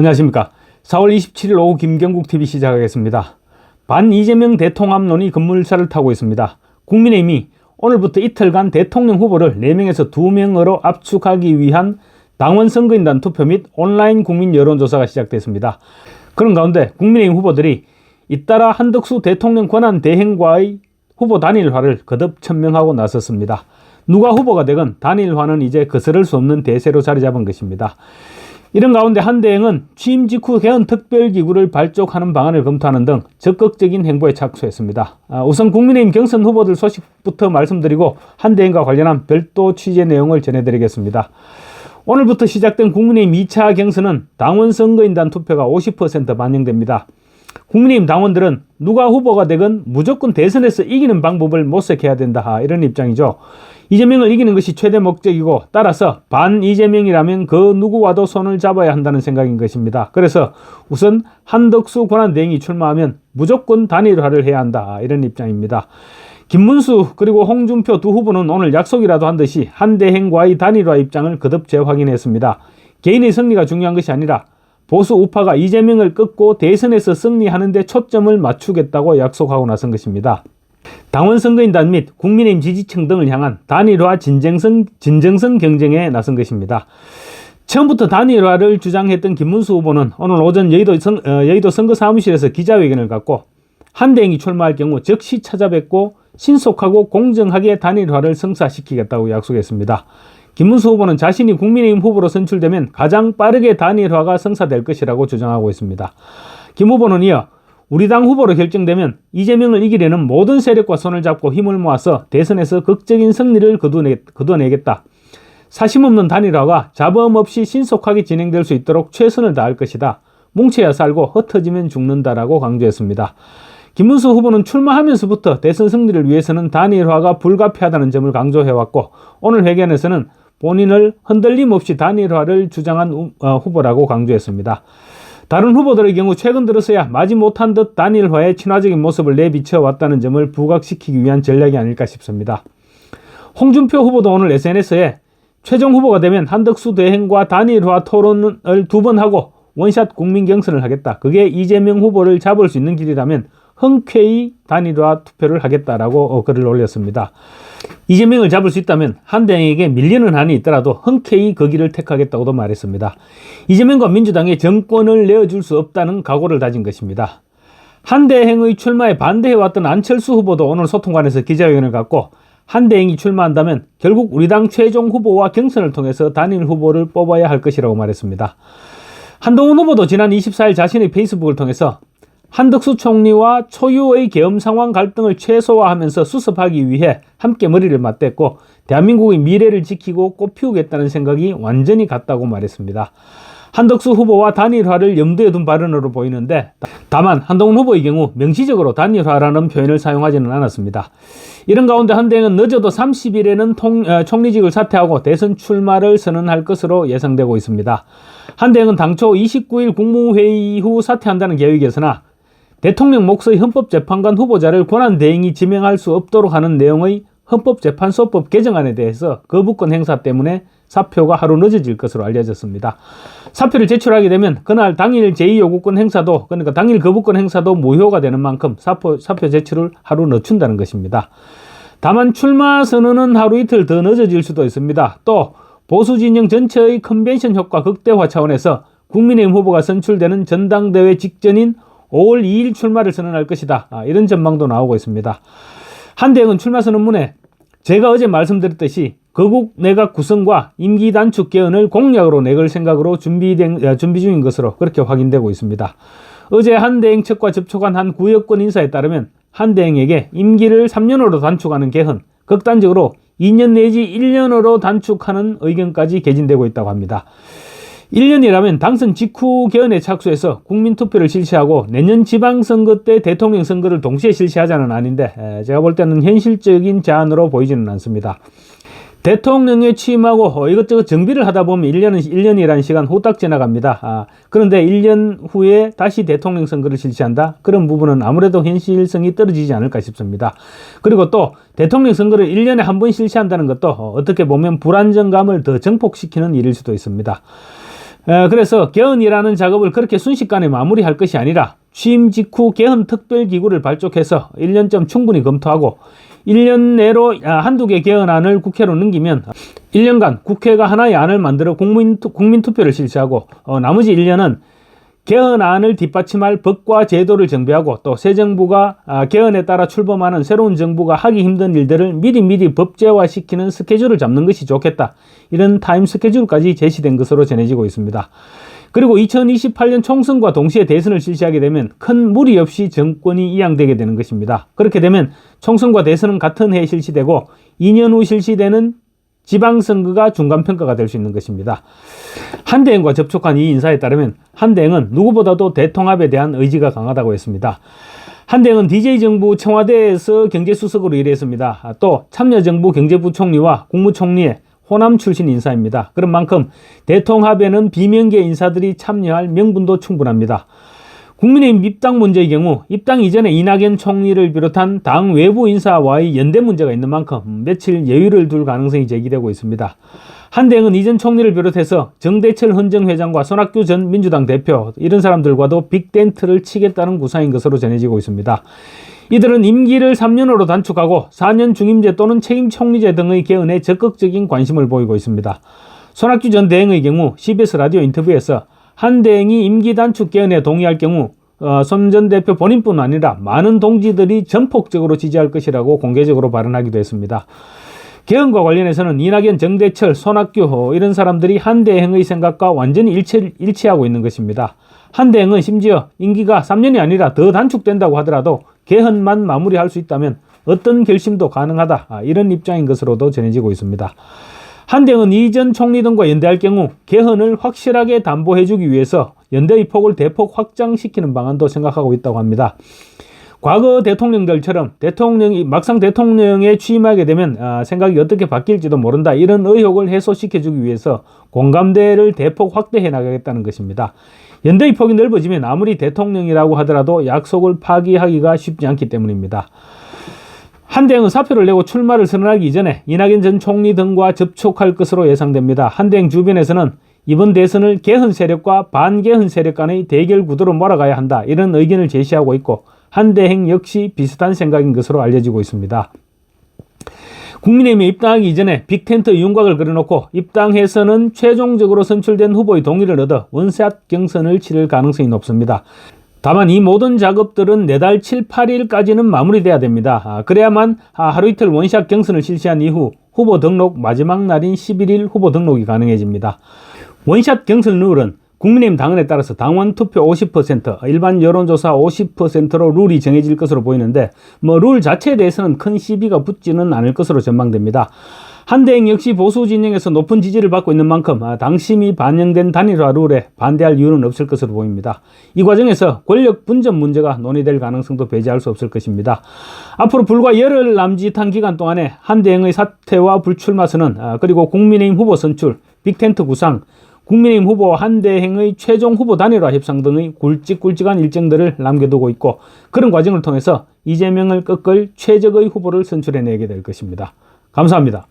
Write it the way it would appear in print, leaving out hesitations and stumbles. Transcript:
안녕하십니까. 4월 27일 오후 김경국TV 시작하겠습니다. 반 이재명 대통합론이 급물살을 타고 있습니다. 국민의힘이 오늘부터 이틀간 대통령 후보를 4명에서 2명으로 압축하기 위한 당원 선거인단 투표 및 온라인 국민 여론조사가 시작됐습니다. 그런 가운데 국민의힘 후보들이 잇따라 한덕수 대통령 권한 대행과의 후보 단일화를 거듭 천명하고 나섰습니다. 누가 후보가 되건 단일화는 이제 거스를 수 없는 대세로 자리 잡은 것입니다. 이런 가운데 한대행은 취임 직후 개헌 특별기구를 발족하는 방안을 검토하는 등 적극적인 행보에 착수했습니다. 우선 국민의힘 경선 후보들 소식부터 말씀드리고 한대행과 관련한 별도 취재 내용을 전해드리겠습니다. 오늘부터 시작된 국민의힘 2차 경선은 당원 선거인단 투표가 50% 반영됩니다. 국민의힘 당원들은 누가 후보가 되건 무조건 대선에서 이기는 방법을 모색해야 된다, 이런 입장이죠. 이재명을 이기는 것이 최대 목적이고, 따라서 반 이재명이라면 그 누구와도 손을 잡아야 한다는 생각인 것입니다. 그래서 우선 한덕수 권한대행이 출마하면 무조건 단일화를 해야 한다, 이런 입장입니다. 김문수 그리고 홍준표 두 후보는 오늘 약속이라도 한 듯이 한대행과의 단일화 입장을 거듭 재확인했습니다. 개인의 승리가 중요한 것이 아니라 보수 우파가 이재명을 꺾고 대선에서 승리하는 데 초점을 맞추겠다고 약속하고 나선 것입니다. 당원 선거인단 및 국민의힘 지지층 등을 향한 단일화 진정성 경쟁에 나선 것입니다. 처음부터 단일화를 주장했던 김문수 후보는 오늘 오전 여의도 선거사무실에서 기자회견을 갖고 한대행이 출마할 경우 즉시 찾아뵙고 신속하고 공정하게 단일화를 성사시키겠다고 약속했습니다. 김문수 후보는 자신이 국민의힘 후보로 선출되면 가장 빠르게 단일화가 성사될 것이라고 주장하고 있습니다. 김 후보는 이어 우리 당 후보로 결정되면 이재명을 이기려는 모든 세력과 손을 잡고 힘을 모아서 대선에서 극적인 승리를 거둬내겠다. 사심없는 단일화가 잡음 없이 신속하게 진행될 수 있도록 최선을 다할 것이다. 뭉쳐야 살고 흩어지면 죽는다라고 강조했습니다. 김문수 후보는 출마하면서부터 대선 승리를 위해서는 단일화가 불가피하다는 점을 강조해왔고, 오늘 회견에서는 본인을 흔들림 없이 단일화를 주장한 후보라고 강조했습니다. 다른 후보들의 경우 최근 들어서야 마지못한 듯 단일화의 친화적인 모습을 내비쳐왔다는 점을 부각시키기 위한 전략이 아닐까 싶습니다. 홍준표 후보도 오늘 SNS에 최종 후보가 되면 한덕수 대행과 단일화 토론을 2번 하고 원샷 국민 경선을 하겠다. 그게 이재명 후보를 잡을 수 있는 길이라면 흔쾌히 단일화 투표를 하겠다라고 글을 올렸습니다. 이재명을 잡을 수 있다면 한대행에게 밀리는 한이 있더라도 흔쾌히 그 길을 택하겠다고도 말했습니다. 이재명과 민주당에 정권을 내어줄 수 없다는 각오를 다진 것입니다. 한대행의 출마에 반대해왔던 안철수 후보도 오늘 소통관에서 기자회견을 갖고 한대행이 출마한다면 결국 우리 당 최종 후보와 경선을 통해서 단일 후보를 뽑아야 할 것이라고 말했습니다. 한동훈 후보도 지난 24일 자신의 페이스북을 통해서 한덕수 총리와 초유의 계엄 상황 갈등을 최소화하면서 수습하기 위해 함께 머리를 맞댔고 대한민국의 미래를 지키고 꽃피우겠다는 생각이 완전히 같다고 말했습니다. 한덕수 후보와 단일화를 염두에 둔 발언으로 보이는데, 다만 한동훈 후보의 경우 명시적으로 단일화라는 표현을 사용하지는 않았습니다. 이런 가운데 한대행은 늦어도 30일에는 총리직을 사퇴하고 대선 출마를 선언할 것으로 예상되고 있습니다. 한대행은 당초 29일 국무회의 이후 사퇴한다는 계획이었으나 대통령 몫의 헌법재판관 후보자를 권한대행이 지명할 수 없도록 하는 내용의 헌법재판소법 개정안에 대해서 거부권 행사 때문에 사표가 하루 늦어질 것으로 알려졌습니다. 사표를 제출하게 되면 그날 당일 제2요구권 행사도, 그러니까 당일 거부권 행사도 무효가 되는 만큼 사표 제출을 하루 늦춘다는 것입니다. 다만 출마 선언은 하루 이틀 더 늦어질 수도 있습니다. 또 보수 진영 전체의 컨벤션 효과 극대화 차원에서 국민의힘 후보가 선출되는 전당대회 직전인 5월 2일 출마를 선언할 것이다, 이런 전망도 나오고 있습니다. 한대행은 출마 선언문에 제가 어제 말씀드렸듯이 거국 내각 구성과 임기 단축 개헌을 공약으로 내걸 생각으로 준비 중인 것으로 그렇게 확인되고 있습니다. 어제 한대행 측과 접촉한 한 구여권 인사에 따르면 한대행에게 임기를 3년으로 단축하는 개헌, 극단적으로 2년 내지 1년으로 단축하는 의견까지 개진되고 있다고 합니다. 1년이라면 당선 직후 개헌에 착수해서 국민투표를 실시하고 내년 지방선거 때 대통령 선거를 동시에 실시하자는 안인데, 제가 볼 때는 현실적인 제안으로 보이지는 않습니다. 대통령에 취임하고 이것저것 정비를 하다 보면 1년이라는 시간 후딱 지나갑니다. 그런데 1년 후에 다시 대통령 선거를 실시한다? 그런 부분은 아무래도 현실성이 떨어지지 않을까 싶습니다. 그리고 또 대통령 선거를 1년에 한 번 실시한다는 것도 어떻게 보면 불안정감을 더 증폭시키는 일일 수도 있습니다. 그래서 개헌이라는 작업을 그렇게 순식간에 마무리할 것이 아니라 취임 직후 개헌 특별기구를 발족해서 1년쯤 충분히 검토하고 1년 내로 한두 개 개헌안을 국회로 넘기면 1년간 국회가 하나의 안을 만들어 국민투표를 실시하고 나머지 1년은 개헌안을 뒷받침할 법과 제도를 정비하고 또 새 정부가 개헌에 따라 출범하는 새로운 정부가 하기 힘든 일들을 미리 법제화시키는 스케줄을 잡는 것이 좋겠다. 이런 타임 스케줄까지 제시된 것으로 전해지고 있습니다. 그리고 2028년 총선과 동시에 대선을 실시하게 되면 큰 무리 없이 정권이 이양되게 되는 것입니다. 그렇게 되면 총선과 대선은 같은 해에 실시되고 2년 후 실시되는 지방선거가 중간평가가 될 수 있는 것입니다. 한대행과 접촉한 이 인사에 따르면 한대행은 누구보다도 대통합에 대한 의지가 강하다고 했습니다. 한대행은 DJ정부 청와대에서 경제수석으로 일했습니다. 또 참여정부 경제부총리와 국무총리의 호남 출신 인사입니다. 그런 만큼 대통합에는 비명계 인사들이 참여할 명분도 충분합니다. 국민의힘 입당 문제의 경우 입당 이전에 이낙연 총리를 비롯한 당 외부 인사와의 연대 문제가 있는 만큼 며칠 여유를 둘 가능성이 제기되고 있습니다. 한대행은 이전 총리를 비롯해서 정대철 헌정회장과 손학규 전 민주당 대표 이런 사람들과도 빅텐트를 치겠다는 구상인 것으로 전해지고 있습니다. 이들은 임기를 3년으로 단축하고 4년 중임제 또는 책임 총리제 등의 개헌에 적극적인 관심을 보이고 있습니다. 손학규 전 대행의 경우 CBS 라디오 인터뷰에서 한대행이 임기 단축 개헌에 동의할 경우 손 전 대표 본인뿐 아니라 많은 동지들이 전폭적으로 지지할 것이라고 공개적으로 발언하기도 했습니다. 개헌과 관련해서는 이낙연, 정대철, 손학규 이런 사람들이 한대행의 생각과 완전히 일치하고 있는 것입니다. 한대행은 심지어 임기가 3년이 아니라 더 단축된다고 하더라도 개헌만 마무리할 수 있다면 어떤 결심도 가능하다 이런 입장인 것으로도 전해지고 있습니다. 한대행은 이전 총리 등과 연대할 경우 개헌을 확실하게 담보해주기 위해서 연대의 폭을 대폭 확장시키는 방안도 생각하고 있다고 합니다. 과거 대통령들처럼 막상 대통령에 취임하게 되면 생각이 어떻게 바뀔지도 모른다 이런 의혹을 해소시켜주기 위해서 공감대를 대폭 확대해 나가겠다는 것입니다. 연대의 폭이 넓어지면 아무리 대통령이라고 하더라도 약속을 파기하기가 쉽지 않기 때문입니다. 한대행은 사표를 내고 출마를 선언하기 이전에 이낙연 전 총리 등과 접촉할 것으로 예상됩니다. 한대행 주변에서는 이번 대선을 개헌 세력과 반개헌 세력 간의 대결 구도로 몰아가야 한다 이런 의견을 제시하고 있고 한대행 역시 비슷한 생각인 것으로 알려지고 있습니다. 국민의힘에 입당하기 이전에 빅텐트 윤곽을 그려놓고 입당해서는 최종적으로 선출된 후보의 동의를 얻어 원샷 경선을 치를 가능성이 높습니다. 다만 이 모든 작업들은 내달 7, 8일까지는 마무리돼야 됩니다. 그래야만 하루 이틀 원샷 경선을 실시한 이후 후보 등록 마지막 날인 11일 후보 등록이 가능해집니다. 원샷 경선 룰은 국민의힘 당원에 따라서 당원 투표 50%, 일반 여론조사 50%로 룰이 정해질 것으로 보이는데 룰 자체에 대해서는 큰 시비가 붙지는 않을 것으로 전망됩니다. 한대행 역시 보수 진영에서 높은 지지를 받고 있는 만큼 당심이 반영된 단일화 룰에 반대할 이유는 없을 것으로 보입니다. 이 과정에서 권력 분점 문제가 논의될 가능성도 배제할 수 없을 것입니다. 앞으로 불과 열흘 남짓한 기간 동안에 한대행의 사퇴와 불출마 선언, 그리고 국민의힘 후보 선출, 빅텐트 구상, 국민의힘 후보 한대행의 최종 후보 단일화 협상 등의 굵직굵직한 일정들을 남겨두고 있고 그런 과정을 통해서 이재명을 꺾을 최적의 후보를 선출해내게 될 것입니다. 감사합니다.